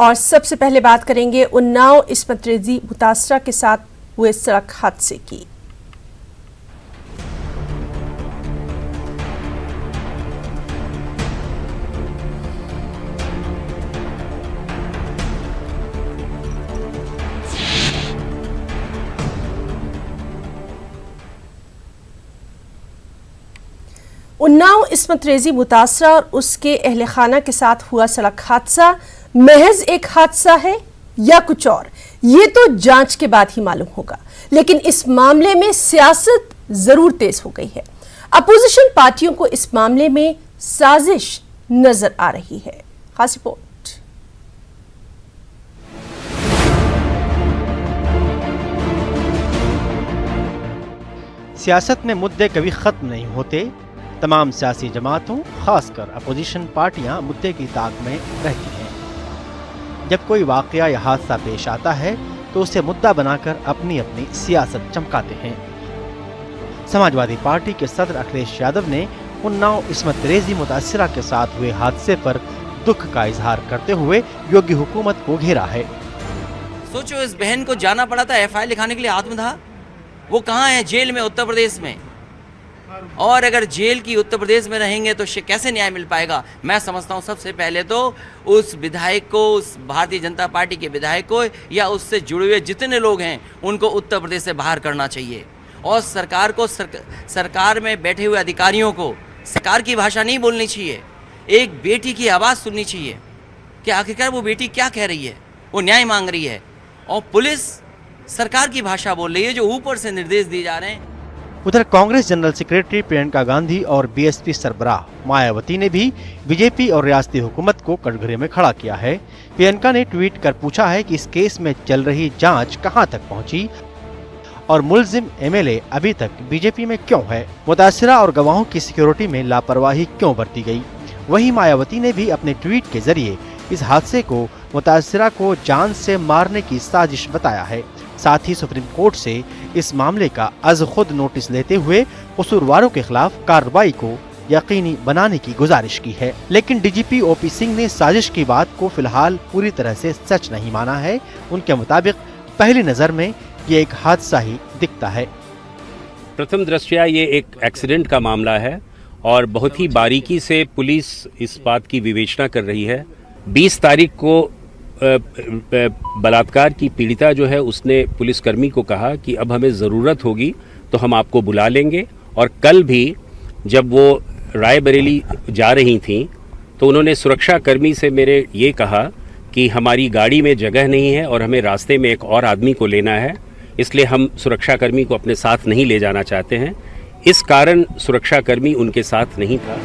और सबसे पहले बात करेंगे उन्नाव इस्मत रेजी मुतासरा के साथ हुए सड़क हादसे की। उन्नाव इस्मत रेजी मुतासरा और उसके अहले खाना के साथ हुआ सड़क हादसा महज एक हादसा है या कुछ और, ये तो जांच के बाद ही मालूम होगा। लेकिन इस मामले में सियासत जरूर तेज हो गई है। अपोजिशन पार्टियों को इस मामले में साजिश नजर आ रही है। खास रिपोर्ट। सियासत में मुद्दे कभी खत्म नहीं होते। तमाम सियासी जमातों, खासकर अपोजिशन पार्टियां मुद्दे की ताक में रहती हैं। जब कोई वाकया या हादसा पेश आता है तो उसे मुद्दा बनाकर अपनी अपनी सियासत चमकाते हैं। समाजवादी पार्टी के सदर अखिलेश यादव ने उन्नाव इस्मत रेजी मुतासिरा के साथ हुए हादसे पर दुख का इजहार करते हुए योगी हुकूमत को घेरा है। सोचो, इस बहन को जाना पड़ा था एफआईआर लिखाने के लिए आत्मदाह। वो कहाँ है? जेल में, उत्तर प्रदेश में। और अगर जेल की उत्तर प्रदेश में रहेंगे तो कैसे न्याय मिल पाएगा? मैं समझता हूँ सबसे पहले तो उस विधायक को, उस भारतीय जनता पार्टी के विधायक को या उससे जुड़े हुए जितने लोग हैं उनको उत्तर प्रदेश से बाहर करना चाहिए। और सरकार को, सरकार में बैठे हुए अधिकारियों को सरकार की भाषा नहीं बोलनी चाहिए, एक बेटी की आवाज़ सुननी चाहिए कि आखिरकार वो बेटी क्या कह रही है, वो न्याय मांग रही है। और पुलिस सरकार की भाषा बोल रही है, जो ऊपर से निर्देश दिए जा रहे हैं। उधर कांग्रेस जनरल सेक्रेटरी प्रियंका गांधी और बीएसपी सरबराह मायावती ने भी बीजेपी और रियासती हुकूमत को कटघरे में खड़ा किया है। प्रियंका ने ट्वीट कर पूछा है कि इस केस में चल रही जांच कहां तक पहुंची और मुल्जिम एमएलए अभी तक बीजेपी में क्यों है। मुतासिरा और गवाहों की सिक्योरिटी में लापरवाही क्यों बरती गई। वहीं मायावती ने भी अपने ट्वीट के जरिए इस हादसे को मुतासिरा को जान से मारने की साजिश बताया है। साथ ही सुप्रीम कोर्ट से इस मामले का अज खुद नोटिस लेते हुए कसूरवारों के खिलाफ कार्रवाई को यकीनी बनाने की गुजारिश की है। लेकिन डीजीपी ओपी सिंह ने साजिश की बात को फिलहाल पूरी तरह से सच नहीं माना है। उनके मुताबिक पहली नजर में ये एक हादसा ही दिखता है। प्रथम दृष्टया ये एक एक्सीडेंट का मामला है और बहुत ही बारीकी से पुलिस इस बात की विवेचना कर रही है। 20 तारीख को बलात्कार की पीड़िता जो है उसने पुलिसकर्मी को कहा कि अब हमें ज़रूरत होगी तो हम आपको बुला लेंगे। और कल भी जब वो रायबरेली जा रही थीं तो उन्होंने सुरक्षाकर्मी से मेरे ये कहा कि हमारी गाड़ी में जगह नहीं है और हमें रास्ते में एक और आदमी को लेना है, इसलिए हम सुरक्षाकर्मी को अपने साथ नहीं ले जाना चाहते हैं। इस कारण सुरक्षाकर्मी उनके साथ नहीं था।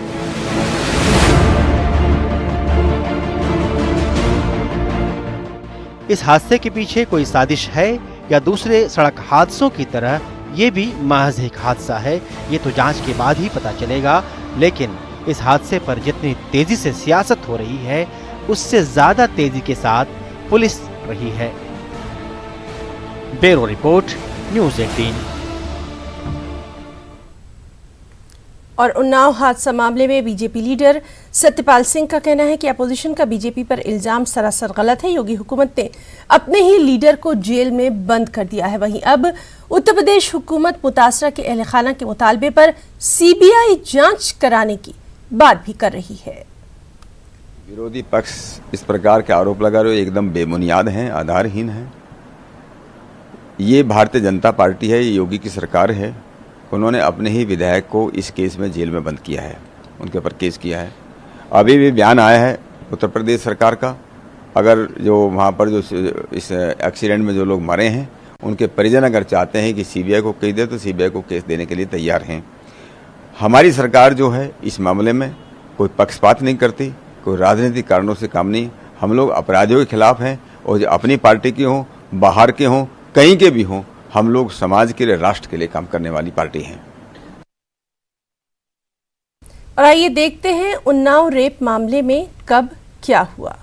इस हादसे के पीछे कोई साजिश है या दूसरे सड़क हादसों की तरह ये भी महज एक हादसा है, ये तो जांच के बाद ही पता चलेगा। लेकिन इस हादसे पर जितनी तेजी से सियासत हो रही है उससे ज्यादा तेजी के साथ पुलिस रही है। Bureau report, news 18। और उन्नाव हादसा मामले में बीजेपी लीडर सत्यपाल सिंह का कहना है कि अपोजिशन का बीजेपी पर इल्जाम सरासर गलत है। योगी हुकूमत ने अपने ही लीडर को जेल में बंद कर दिया है। वहीं अब उत्तर प्रदेश हुकूमत मुतासरा के अहले खाना के मुतालबे पर सीबीआई जांच कराने की बात भी कर रही है। विरोधी पक्ष इस प्रकार के आरोप लगा रहे एकदम बेबुनियाद हैं, आधारहीन हैं। ये भारतीय जनता पार्टी है, ये योगी की सरकार है। उन्होंने अपने ही विधायक को इस केस में जेल में बंद किया है, उनके ऊपर केस किया है। अभी भी बयान आया है उत्तर प्रदेश सरकार का, अगर जो वहाँ पर जो इस एक्सीडेंट में जो लोग मरे हैं उनके परिजन अगर चाहते हैं कि सीबीआई को केस दे तो सीबीआई को केस देने के लिए तैयार हैं। हमारी सरकार जो है इस मामले में कोई पक्षपात नहीं करती, कोई राजनीतिक कारणों से काम नहीं। हम लोग अपराधियों के खिलाफ हैं और जो अपनी पार्टी के हों, बाहर के हों, कहीं के भी हों, हम लोग समाज के लिए, राष्ट्र के लिए काम करने वाली पार्टी हैं। और आइए देखते हैं उन्नाव रेप मामले में कब क्या हुआ।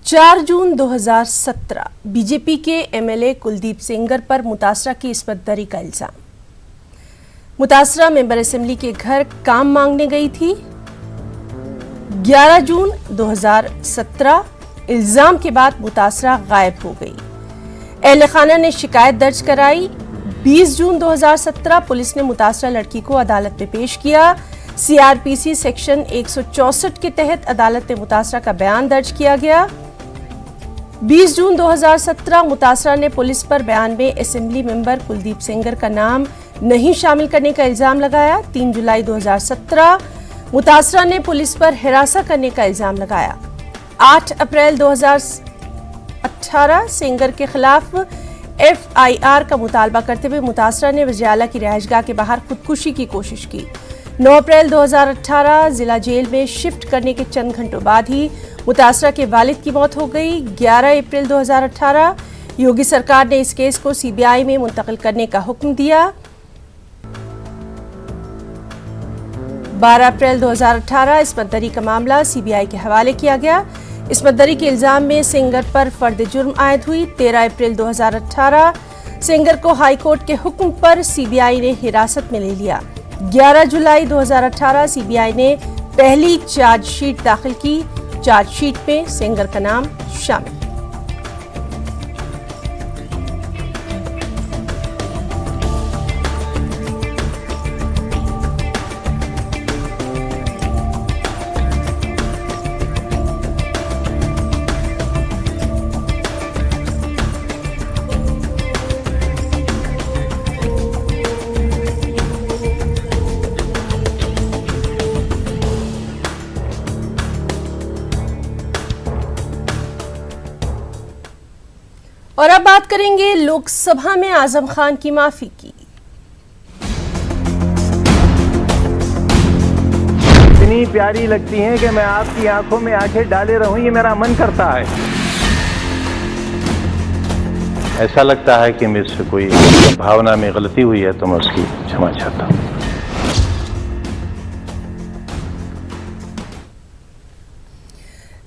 4 जून 2017 बीजेपी के एमएलए कुलदीप सेंगर पर मुतासरा की इस्मतदरी का इल्जाम। मुतासरा मेंबर असेंबली के घर काम मांगने गई थी। 11 जून 2017 इल्जाम के बाद मुतासरा गायब हो गई। अहले खाना ने शिकायत दर्ज कराई। 20 जून 2017 पुलिस ने मुतासरा लड़की को अदालत में पेश किया। सीआरपीसी सेक्शन 164 के तहत अदालत में मुतासरा का बयान दर्ज किया गया। 20 जून 2017 मुतासरा ने पुलिस पर बयान में असेंबली मेंबर कुलदीप सेंगर का नाम नहीं शामिल करने का इल्जाम लगाया। 3 जुलाई 2017 मुतासरा ने पुलिस पर हिरासत करने का इल्जाम लगाया। 8 अप्रैल 2018 सेंगर के खिलाफ FIR का मुतालबा करते हुए मुतासरा ने वज़ीर-ए-आला की रिहाइशगाह के बाहर खुदकुशी की कोशिश की। 9 अप्रैल 2018 जिला जेल में शिफ्ट करने के चंद घंटों बाद ही मुतासरा के वालिद की मौत हो गई। 11 अप्रैल 2018 योगी सरकार ने इस केस को CBI में मुंतकिल करने का हुक्म दिया। 12 अप्रैल 2018 इस्मत दरी का मामला CBI के हवाले किया गया। इस्मत दरी के इल्जाम में सेंगर पर फर्द जुर्म आयद हुई। 13 अप्रैल 2018 सेंगर को हाईकोर्ट के हुक्म पर CBI ने हिरासत में ले लिया। 11 जुलाई 2018 CBI ने पहली चार्जशीट दाखिल की। चार्जशीट में सेंगर का नाम शामिल। और अब बात करेंगे लोकसभा में आजम खान की माफी की। इतनी प्यारी लगती हैं कि मैं आपकी आंखों में आंखें डाले रहूं, ये मेरा मन करता है। ऐसा लगता है कि मुझसे कोई भावना में गलती हुई है तो मैं उसकी क्षमा चाहता हूं।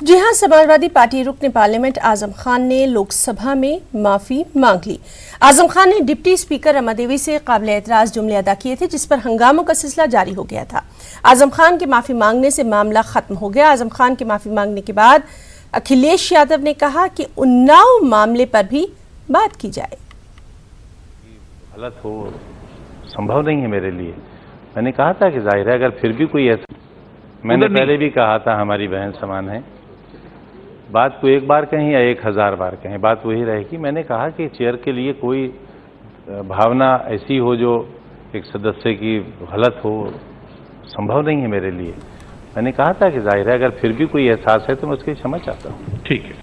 जी हां, समाजवादी पार्टी रुकन पार्लियामेंट आजम खान ने लोकसभा में माफी मांग ली। आजम खान ने डिप्टी स्पीकर रमा देवी से काबिल एतराज जुमले अदा किए थे, जिस पर हंगामों का सिलसिला जारी हो गया था। आजम खान के माफी मांगने से मामला खत्म हो गया। आजम खान के माफी मांगने के बाद अखिलेश यादव ने कहा कि उन्नाव मामले पर भी बात की जाए। गलत हो संभव नहीं है मेरे लिए। मैंने कहा था कि जाहिर है अगर फिर भी कोई ऐसा, मैंने पहले भी कहा था हमारी बहन समान है। बात को एक बार कहीं या 1000 बार कहीं, बात वही रहेगी। मैंने कहा कि चेयर के लिए कोई भावना ऐसी हो जो एक सदस्य की गलत हो, संभव नहीं है मेरे लिए। मैंने कहा था कि जाहिर है अगर फिर भी कोई एहसास है तो मैं उसकी क्षमा चाहता हूँ। ठीक है।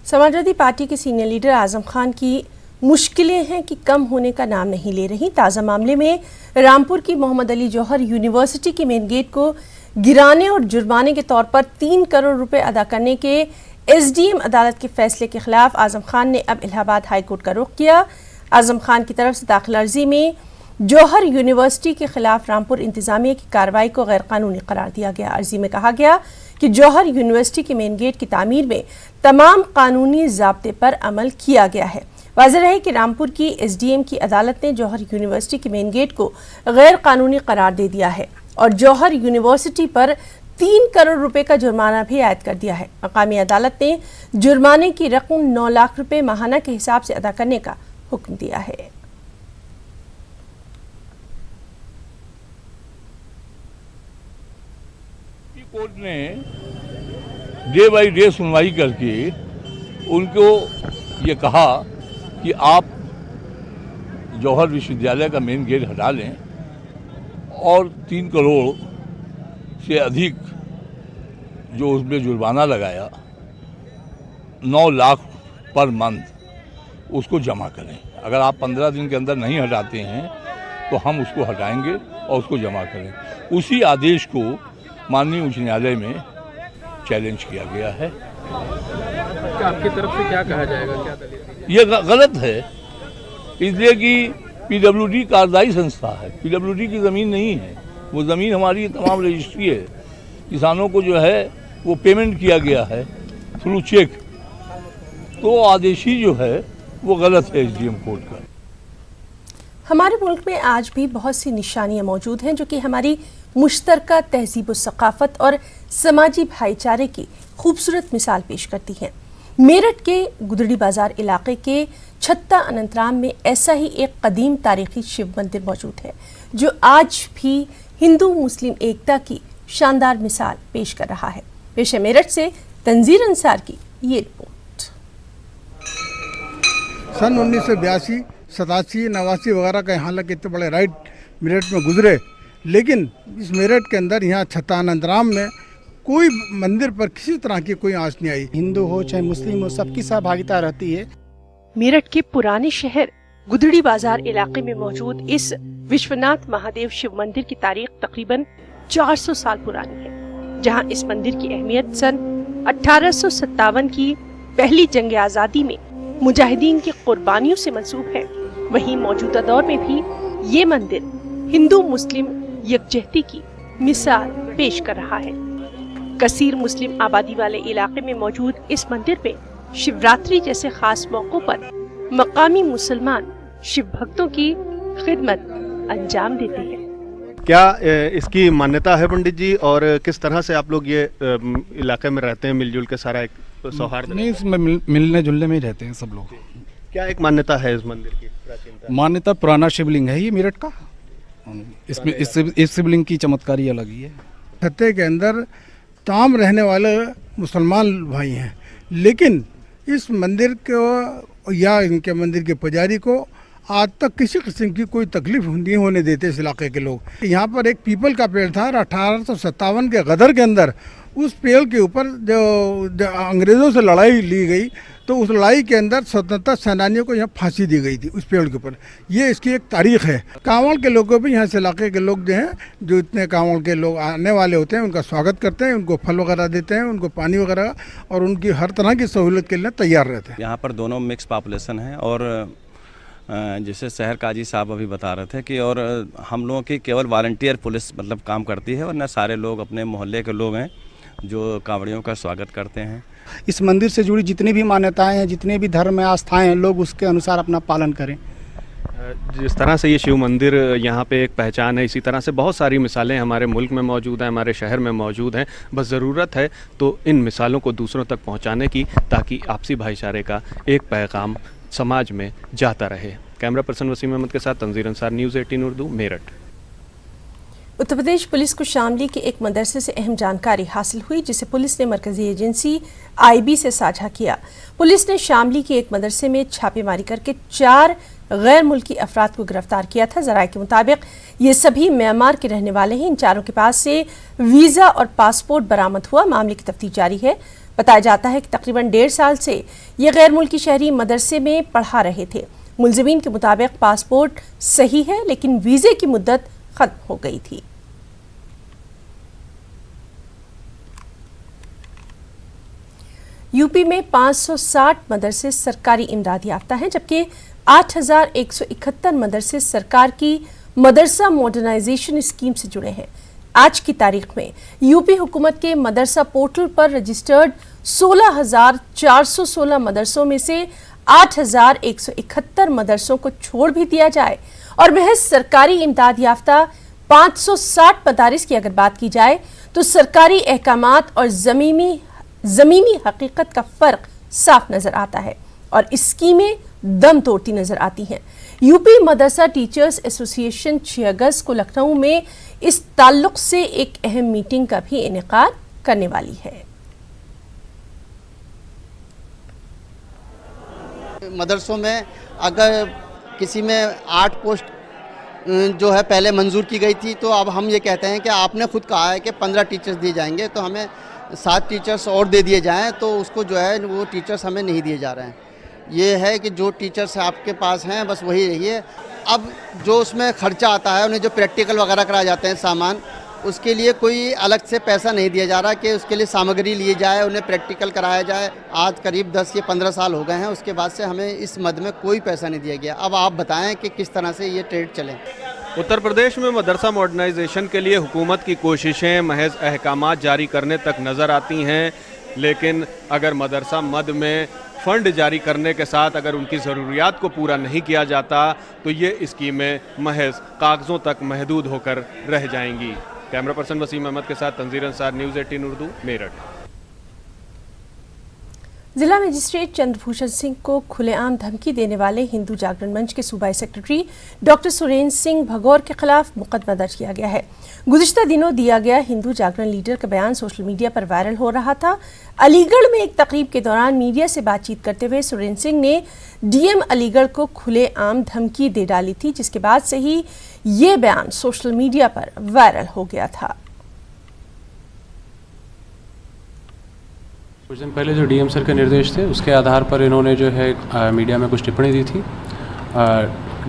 समाजवादी पार्टी के सीनियर लीडर आजम खान की मुश्किलें हैं कि कम होने का नाम नहीं ले रही। ताज़ा मामले में रामपुर की मोहम्मद अली जौहर यूनिवर्सिटी के मेन गेट को गिराने और जुर्माने के तौर पर 3 करोड़ रुपए अदा करने के SDM अदालत के फैसले के खिलाफ आजम खान ने अब इलाहाबाद हाई कोर्ट का रुख किया। आजम खान की तरफ से दाखिल अर्जी में जौहर यूनिवर्सिटी के खिलाफ रामपुर इंतजामिया की कार्रवाई को गैर कानूनी करार दिया गया। अर्जी में कहा गया कि जौहर यूनिवर्सिटी के मेन गेट की तामीर में तमाम कानूनी ज़ाब्ते पर अमल किया गया है। वाज़ेह है कि रामपुर की SDM की अदालत ने जौहर यूनिवर्सिटी के मेन गेट को गैर कानूनी करार दे दिया है और जौहर यूनिवर्सिटी पर 3 करोड़ रुपए का जुर्माना भी आयद कर दिया है। मकामी अदालत ने जुर्माने की रकम 9 लाख रुपए माहाना के हिसाब से अदा करने का हुक्म दिया है। कोर्ट ने डे बाई डे सुनवाई करके उनको ये कहा कि आप जौहर विश्वविद्यालय का मेन गेट हटा लें और 3 करोड़ से अधिक जो उसमें जुर्माना लगाया 9 लाख पर मंथ उसको जमा करें। अगर आप 15 दिन के अंदर नहीं हटाते हैं तो हम उसको हटाएंगे और उसको जमा करें। उसी आदेश को माननीय उच्च न्यायालय में चैलेंज किया गया है। आपकी तरफ से क्या कहा जाएगा, क्या दलील? ये गलत है, इसलिए कि PWD कार्यदायी संस्था है। PWD की ज़मीन नहीं है, वो ज़मीन हमारी तमाम रजिस्ट्री है। किसानों को जो है वो पेमेंट किया गया है थ्रू चेक, तो आदेशी जो है वो गलत है SDM कोर्ट का। हमारे मुल्क में आज भी बहुत सी निशानियां मौजूद हैं जो कि हमारी मुश्तरका तहजीब व सकाफत और समाजी भाईचारे की खूबसूरत मिसाल पेश करती हैं। मेरठ के गुदड़ी बाजार इलाके के छत्ता अनंतराम में ऐसा ही एक कदीम तारीखी शिव मंदिर मौजूद है जो आज भी हिंदू मुस्लिम एकता की शानदार मिसाल पेश कर रहा है। पेश है मेरठ से तंजीर अंसार की ये रिपोर्ट। सन 1982, 87, 89 वगैरह का यहाँ लग इतने बड़े राइड मेरठ में गुजरे, लेकिन इस मेरठ के अंदर यहाँ छत्ता अनंतराम में कोई मंदिर पर किसी तरह की कोई आंच नहीं आई। हिंदू हो चाहे मुस्लिम हो, सबकी सहभागिता रहती है। मेरठ के पुराने शहर गुदड़ी बाजार इलाके में मौजूद इस विश्वनाथ महादेव शिव मंदिर की तारीख तकरीबन 400 साल पुरानी है, जहां इस मंदिर की अहमियत सन 1857 की पहली जंग आजादी में मुजाहिदीन की कुर्बानियों से मंसूब है। वहीं मौजूदा दौर में भी ये मंदिर हिंदू मुस्लिम यकजहती की मिसाल पेश कर रहा है। कसीर मुस्लिम आबादी वाले इलाके में मौजूद इस मंदिर में शिवरात्रि जैसे खास मौकों पर मकामी मुसलमान शिव भक्तों की खिदमत अंजाम देते हैं। क्या इसकी मान्यता है पंडित जी, और किस तरह से आप लोग ये इलाके में रहते हैं मिलजुल के, सारा एक सौहार्द? नहीं, इसमें मिलने जुलने में ही रहते हैं सब लोग। क्या एक मान्यता है इस मंदिर की? प्राचीनता मान्यता पुराना शिवलिंग है ये मेरठ का, इसमें इस शिवलिंग की चमत्कारी अलग ही है। छत्ते के अंदर तमाम रहने वाले मुसलमान भाई हैं, लेकिन इस मंदिर को या इनके मंदिर के पुजारी को आज तक किसी किस्म की कोई तकलीफ नहीं होने देते इस इलाके के लोग। यहाँ पर एक पीपल का पेड़ था और 1857 के गदर के अंदर उस पेड़ के ऊपर जो अंग्रेज़ों से लड़ाई ली गई, तो उस लड़ाई के अंदर स्वतंत्रता सेनानियों को यहाँ फांसी दी गई थी उस पेड़ के ऊपर। ये इसकी एक तारीख है। कांवड़ के लोगों भी यहाँ से इलाके के लोग जो हैं, जो इतने कांवड़ के लोग आने वाले होते हैं, उनका स्वागत करते हैं, उनको फल वगैरह देते हैं, उनको पानी वगैरह और उनकी हर तरह की सहूलत के लिए तैयार रहते हैं। यहाँ पर दोनों मिक्स पॉपुलेशन है, और जैसे शहर काजी साहब अभी बता रहे थे कि और हम लोगों की केवल वॉलंटियर पुलिस मतलब काम करती है, वरना सारे लोग अपने मोहल्ले के लोग हैं जो कांवड़ियों का स्वागत करते हैं। इस मंदिर से जुड़ी जितनी भी मान्यताएं हैं, जितने भी धर्म में आस्थाएं हैं, लोग उसके अनुसार अपना पालन करें। जिस तरह से ये शिव मंदिर यहाँ पे एक पहचान है, इसी तरह से बहुत सारी मिसालें हमारे मुल्क में मौजूद हैं, हमारे शहर में मौजूद हैं। बस ज़रूरत है तो इन मिसालों को दूसरों तक पहुँचाने की, ताकि आपसी भाईचारे का एक पैगाम समाज में जाता रहे। कैमरा पर्सन वसीम अहमद के साथ तंजीर अंसार, न्यूज़ 18 उर्दू, मेरठ। उत्तर प्रदेश पुलिस को शामली के एक मदरसे से अहम जानकारी हासिल हुई, जिसे पुलिस ने मरकजी एजेंसी IB से साझा किया। पुलिस ने शामली के एक मदरसे में छापेमारी करके 4 गैर मुल्की अफराद को गिरफ्तार किया था। जराये के मुताबिक ये सभी म्यांमार के रहने वाले हैं। इन चारों के पास से वीज़ा और पासपोर्ट बरामद हुआ। मामले की तफ्तीश जारी है। बताया जाता है कि तकरीबन 1.5 साल से ये गैर मुल्की शहरी मदरसे में पढ़ा रहे थे। मुलजिमीन के मुताबिक पासपोर्ट सही है, लेकिन वीज़े की मुद्दत खत्म हो गई थी। यूपी में 560 मदरसे सरकारी इमदाद याफ्ता हैं, जबकि 8171 मदरसे सरकार की मदरसा मॉडर्नाइजेशन स्कीम से जुड़े हैं। आज की तारीख में यूपी हुकूमत के मदरसा पोर्टल पर रजिस्टर्ड 16,416 मदरसों में से 8,171 मदरसों को छोड़ भी दिया जाए और महज सरकारी इमदाद याफ्ता 560 मदारिस की अगर बात की जाए, तो सरकारी अहकामात और ज़मीनी हकीकत का फ़र्क साफ नज़र आता है और स्कीमें दम तोड़ती नज़र आती हैं। यूपी मदरसा टीचर्स एसोसिएशन 6 अगस्त को लखनऊ में इस ताल्लुक से एक अहम मीटिंग का भी इनेकाद करने वाली है। मदरसों में अगर किसी में 8 पोस्ट जो है पहले मंजूर की गई थी, तो अब हम ये कहते हैं कि आपने खुद कहा है कि 15 टीचर्स दिए जाएंगे, तो हमें 7 टीचर्स और दे दिए जाएं, तो उसको जो है वो टीचर्स हमें नहीं दिए जा रहे हैं। ये है कि जो टीचर्स आपके पास हैं बस वही रहिए। अब जो उसमें खर्चा आता है, उन्हें जो प्रैक्टिकल वगैरह कराए जाते हैं सामान, उसके लिए कोई अलग से पैसा नहीं दिया जा रहा कि उसके लिए सामग्री ली जाए, उन्हें प्रैक्टिकल कराया जाए। आज करीब 10 या 15 साल हो गए हैं, उसके बाद से हमें इस मद में कोई पैसा नहीं दिया गया। अब आप बताएं कि किस तरह से ये ट्रेड चले। उत्तर प्रदेश में मदरसा मॉडर्नाइजेशन के लिए हुकूमत की कोशिशें महज अहकामात जारी करने तक नज़र आती हैं, लेकिन अगर मदरसा मद में फ़ंड जारी करने के साथ अगर उनकी ज़रूरियात को पूरा नहीं किया जाता, तो ये स्कीमें महज कागज़ों तक महदूद होकर रह जाएंगी। कैमरा पर्सन वसीम अहमद के साथ तंजीर अंसार, न्यूज़ 18 उर्दू, मेरठ। जिला मजिस्ट्रेट चंद्रभूषण सिंह को खुलेआम धमकी देने वाले हिंदू जागरण मंच के सूबाई सेक्रेटरी डॉक्टर सुरेंद्र सिंह भगौर के खिलाफ मुकदमा दर्ज किया गया है। गुज़िश्ता दिनों दिया गया हिंदू जागरण लीडर का बयान सोशल मीडिया पर वायरल हो रहा था। अलीगढ़ में एक तकरीब के दौरान मीडिया से बातचीत करते हुए सुरेंद्र सिंह ने डीएम अलीगढ़ को खुलेआम धमकी दे डाली थी, जिसके बाद से ही ये बयान सोशल मीडिया पर वायरल हो गया था। कुछ दिन पहले जो डीएम सर के निर्देश थे उसके आधार पर इन्होंने जो है मीडिया में कुछ टिप्पणी दी थी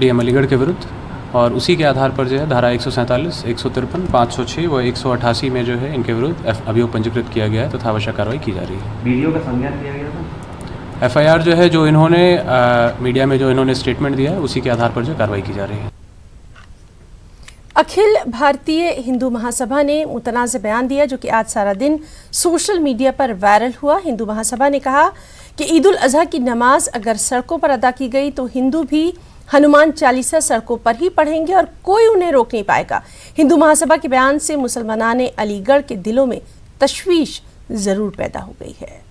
डीएम अलीगढ़ के विरुद्ध, और उसी के आधार पर जो है धारा 147, 153, 506 व 188 में जो है इनके विरुद्ध अभियोग पंजीकृत किया गया है तथा आवश्यक कार्रवाई की जा रही है। वीडियो का संज्ञान लिया गया था। एफआईआर जो है जो इन्होंने मीडिया में जो इन्होंने स्टेटमेंट दिया है उसी के आधार पर जो कार्रवाई की जा रही है। अखिल भारतीय हिंदू महासभा ने मुतनाज़ बयान दिया जो कि आज सारा दिन सोशल मीडिया पर वायरल हुआ। हिंदू महासभा ने कहा कि ईद उल अजहा की नमाज अगर सड़कों पर अदा की गई तो हिंदू भी हनुमान चालीसा सड़कों पर ही पढ़ेंगे और कोई उन्हें रोक नहीं पाएगा। हिंदू महासभा के बयान से मुसलमानाने अलीगढ़ के दिलों में तशवीश जरूर पैदा हो गई है।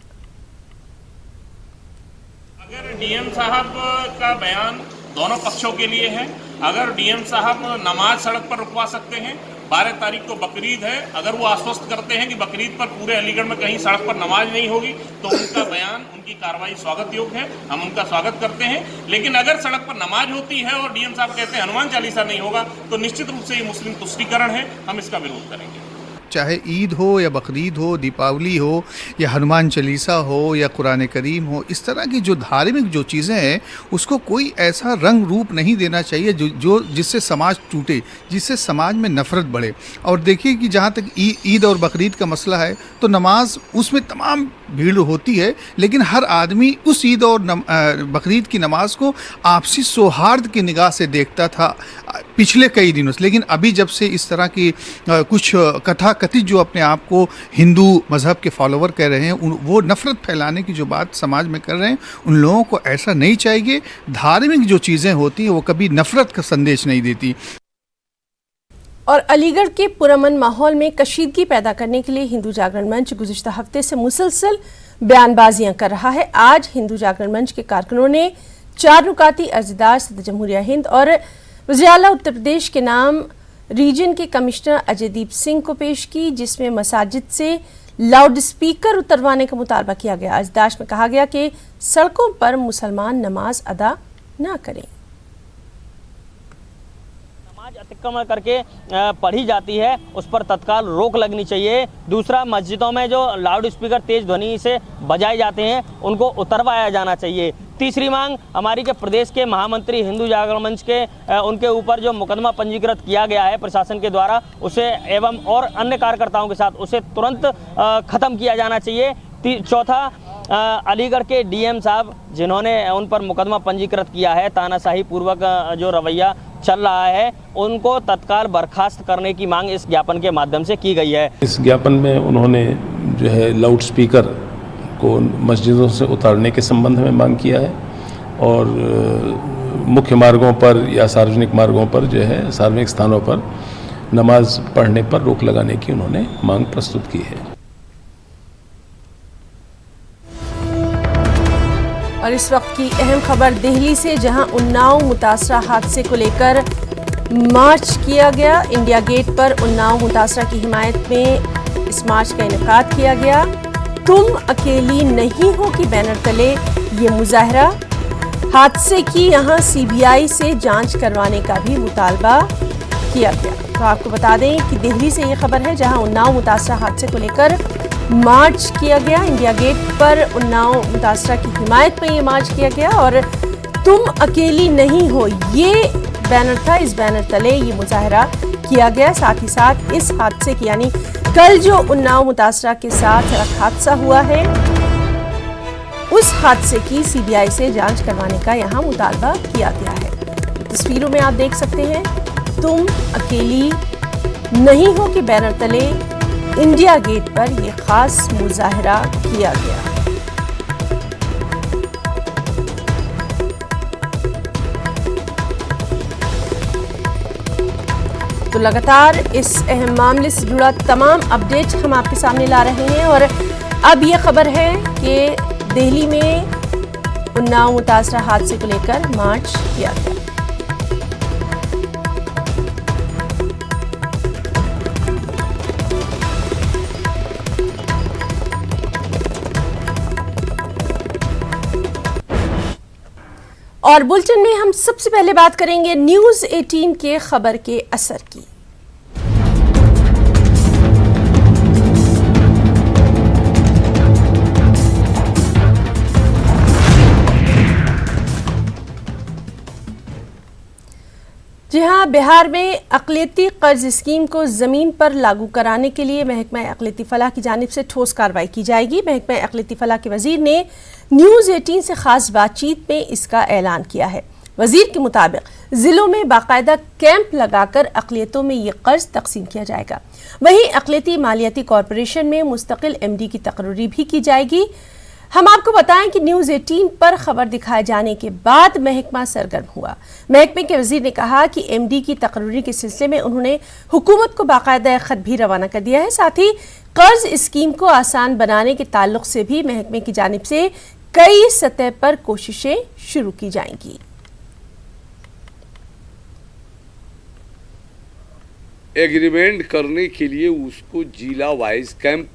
अगर डीएम साहब का बयान दोनों पक्षों के लिए है, अगर डीएम साहब नमाज सड़क पर रुकवा सकते हैं, 12 तारीख को बकरीद है, अगर वो आश्वस्त करते हैं कि बकरीद पर पूरे अलीगढ़ में कहीं सड़क पर नमाज नहीं होगी तो उनका बयान, उनकी कार्रवाई स्वागत योग्य है, हम उनका स्वागत करते हैं। लेकिन अगर सड़क पर नमाज होती है और डीएम साहब कहते हैं हनुमान चालीसा नहीं होगा तो निश्चित रूप से ये मुस्लिम तुष्टीकरण है, हम इसका विरोध करेंगे। चाहे ईद हो या बकरीद हो, दीपावली हो या हनुमान चालीसा हो या कुरान करीम हो, इस तरह की जो धार्मिक जो चीज़ें हैं उसको कोई ऐसा रंग रूप नहीं देना चाहिए जो जिससे समाज टूटे, जिससे समाज में नफ़रत बढ़े। और देखिए कि जहाँ तक ईद और बकरीद का मसला है तो नमाज उसमें तमाम भीड़ होती है, लेकिन हर आदमी उस ईद और बकरीद की नमाज को आपसी सौहार्द की निगाह से देखता था पिछले कई दिनों से। लेकिन अभी जब से इस तरह की कुछ कथित जो अपने आप को हिंदू मज़हब के फॉलोवर कह रहे हैं, वो नफ़रत फैलाने की जो बात समाज में कर रहे हैं, उन लोगों को ऐसा नहीं चाहिए। धार्मिक जो चीज़ें होती हैं वो कभी नफ़रत का संदेश नहीं देती। और अलीगढ़ के पुरअमन माहौल में कशीदगी पैदा करने के लिए हिंदू जागरण मंच गुज़िश्ता हफ्ते से मुसलसल बयानबाजियां कर रहा है। आज हिंदू जागरण मंच के कारकुनों ने 4 नुकाती अर्ज़दार सदर जमहूरिया हिंद और वज़ीर आला उत्तर प्रदेश के नाम रीजन के कमिश्नर अजयदीप सिंह को पेश की, जिसमें मसाजिद से लाउड स्पीकर उतरवाने का मुतालबा किया गया। अर्ज़दाश्त में कहा गया कि सड़कों पर मुसलमान नमाज अदा ना करें। अतिक्रमण करके पढ़ी जाती है उस पर तत्काल रोक लगनी चाहिए। दूसरा, मस्जिदों में जो लाउड स्पीकर तेज ध्वनि से बजाए जाते हैं उनको उतरवाया जाना चाहिए। तीसरी मांग हमारी के प्रदेश के महामंत्री हिंदू जागरण मंच के उनके ऊपर जो मुकदमा पंजीकृत किया गया है प्रशासन के द्वारा, उसे एवं और अन्य कार्यकर्ताओं के साथ उसे तुरंत ख़त्म किया जाना चाहिए। चौथा, अलीगढ़ के डीएम साहब जिन्होंने उन पर मुकदमा पंजीकृत किया है, तानाशाही पूर्वक जो रवैया चल रहा है, उनको तत्काल बर्खास्त करने की मांग इस ज्ञापन के माध्यम से की गई है। इस ज्ञापन में उन्होंने जो है लाउड स्पीकर को मस्जिदों से उतारने के संबंध में मांग किया है और मुख्य मार्गों पर या सार्वजनिक मार्गों पर जो है सार्वजनिक स्थानों पर नमाज पढ़ने पर रोक लगाने की उन्होंने मांग प्रस्तुत की है। और इस वक्त की अहम खबर दिल्ली से, जहां उन्नाव मुतासरा हादसे को लेकर मार्च किया गया। इंडिया गेट पर उन्नाव मुतासरा की हिमायत में इस मार्च का इनेकाद किया गया। तुम अकेली नहीं हो कि बैनर तले ये मुजाहरा। हादसे की यहां सीबीआई से जांच करवाने का भी मुतालबा किया गया। तो आपको बता दें कि दिल्ली से ये खबर है, जहां उन्नाव मुतासरा हादसे को लेकर मार्च किया गया। इंडिया गेट पर उन्नाव मुतासरा की हिमायत में ये मार्च किया गया और तुम अकेली नहीं हो ये बैनर था, इस बैनर तले ये मुजाहरा किया गया। साथ ही साथ इस हादसे की, यानी कल जो उन्नाव मुतासरा के साथ सड़क हादसा हुआ है, उस हादसे की सीबीआई से जांच करवाने का यहाँ मुतालबा किया गया है। तस्वीरों में आप देख सकते हैं, तुम अकेली नहीं हो कि बैनर तले इंडिया गेट पर यह खास मुजाहरा किया गया। तो लगातार इस अहम मामले से जुड़ा तमाम अपडेट हम आपके सामने ला रहे हैं और अब ये खबर है कि दिल्ली में उन्नाव मुतासरा हादसे को लेकर मार्च किया गया। और बुलेटिन में हम सबसे पहले बात करेंगे न्यूज़ 18 के खबर के असर की। जी हां, बिहार में अक़लियती कर्ज स्कीम को ज़मीन पर लागू कराने के लिए महकमा अक़लियती फलाह की जानिब से ठोस कार्रवाई की जाएगी। महकमा अक़लियती फलाह के वज़ीर ने न्यूज़ 18 से ख़ास बातचीत में इसका ऐलान किया है। वज़ीर के मुताबिक ज़िलों में बाकायदा कैंप लगाकर अक़लियतों में ये कर्ज तकसीम किया जाएगा। वहीं अक़लियती मालियाती कॉरपोरेशन में मुस्तकिल MD की तकर्री भी की जाएगी। हम आपको बताएं कि न्यूज़ 18 पर खबर दिखाए जाने के बाद महकमा सरगर्म हुआ। महकमे के वज़ीर ने कहा कि MD की तकर्री के सिलसिले में उन्होंने हुकूमत को बाकायदा खत भी रवाना कर दिया है। साथ ही कर्ज स्कीम को आसान बनाने के ताल्लुक से भी महकमे की जानिब से कई सतह पर कोशिशें शुरू की जाएंगी। एग्रीमेंट करने के लिए उसको जिला वाइज कैंप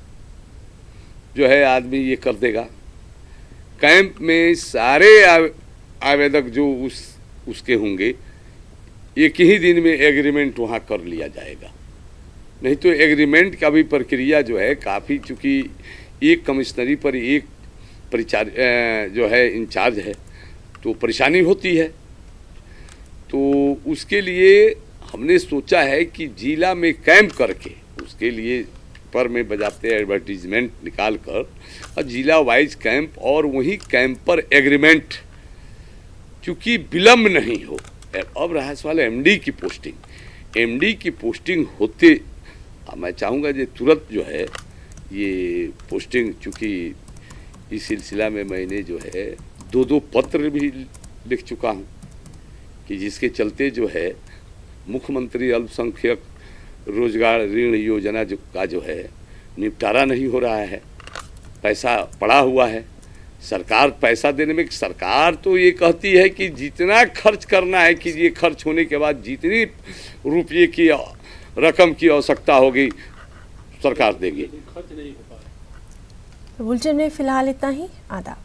जो है आदमी ये कर देगा। कैंप में सारे आवेदक जो उसके होंगे एक ही दिन में एग्रीमेंट वहाँ कर लिया जाएगा। नहीं तो एग्रीमेंट का भी प्रक्रिया जो है काफ़ी, चूँकि एक कमिश्नरी पर एक जो है इंचार्ज है तो परेशानी होती है। तो उसके लिए हमने सोचा है कि जिला में कैंप करके उसके लिए पर में बजाते एडवर्टीजमेंट निकाल कर और जिला वाइज कैंप और वही कैंप पर एग्रीमेंट, चूँकि विलम्ब नहीं हो। अब रहा सवाल MD की पोस्टिंग होते मैं चाहूँगा ये तुरंत जो है ये पोस्टिंग, चूँकि इस सिलसिला में मैंने जो है 2 पत्र भी लिख चुका हूँ कि जिसके चलते जो है मुख्यमंत्री अल्पसंख्यक रोजगार ऋण योजना का जो है निपटारा नहीं हो रहा है। पैसा पड़ा हुआ है, सरकार पैसा देने में, सरकार तो ये कहती है कि जितना खर्च करना है कि ये खर्च होने के बाद जितनी रुपये की रकम की आवश्यकता होगी सरकार देगी। बुलेटिन में फिलहाल इतना ही। आदाब।